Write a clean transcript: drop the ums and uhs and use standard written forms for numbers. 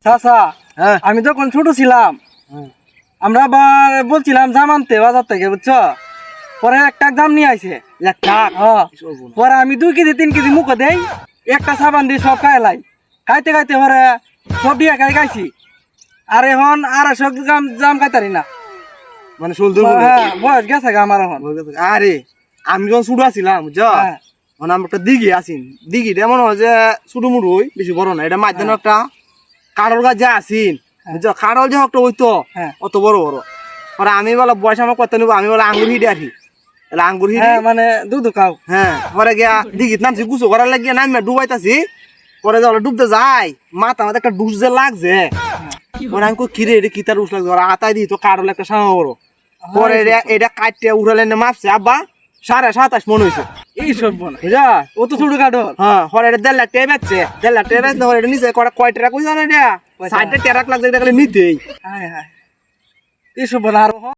চাচা আমি যখন ছোট ছিলাম আমরা আবার বলছিলাম জাম আনতে বাজার থেকে বুঝছো, পরে একটা জাম নিয়ে আইছে পরে আমি 2 কেজি 3 কেজি মুখে দেই, একটা সাবান দিয়ে সব খাইলাই, খাইতে খাইতে পরে সব দিয়ে খাইছি। আর এখন 250 গ্রাম জাম খাইতারি না, মানে শুনতে বয়স গেছে গা আমার এখন। আরে আমি যখন ছোট আছিলাম বুঝছো, মানে আমরা একটা দিঘি আছি, দিঘিটা মনে হয় যে ছোটো মুড়ো বেশি বড় না, এটা মাঝখানে একটা কারল গাছ যা আছিন বুঝছো, কারল যে একটা হইতো অত বড় বড়। পরে আমি বলে বয়স আমার কত নিবো, আমি বলে আঙ্গুর হিডে আছি, আঙ্গুর হিডে মানে দুধ খাও। পরে গিয়া দিঘিত নামছি, গুছো করার লাগিয়ে নামে ডুবাইতাছি, পরে যখন ডুবতে যাই মাথা আমাদের একটা ডুস যে লাগছে, পরে আমি কিরে এটা কি তার ডুস লাগছে, আতাই দিই তো কারল একটা সামা বড়। পরে এটা কাটতে উড়ালে মাপছে আব্বা 27.5 মন হয়েছে। এই সব বলে বুঝা ও তো ছোট কাটো। পরে এটা 1.5 লাখ টাকা বেচছে, 1.5 লাখ টাকা বেচলে পরে এটা নিচে কয় টাকা কই জানে এটা 60 টাকা লাগছে, এটা খালি নিতেই। এইসব বলে আর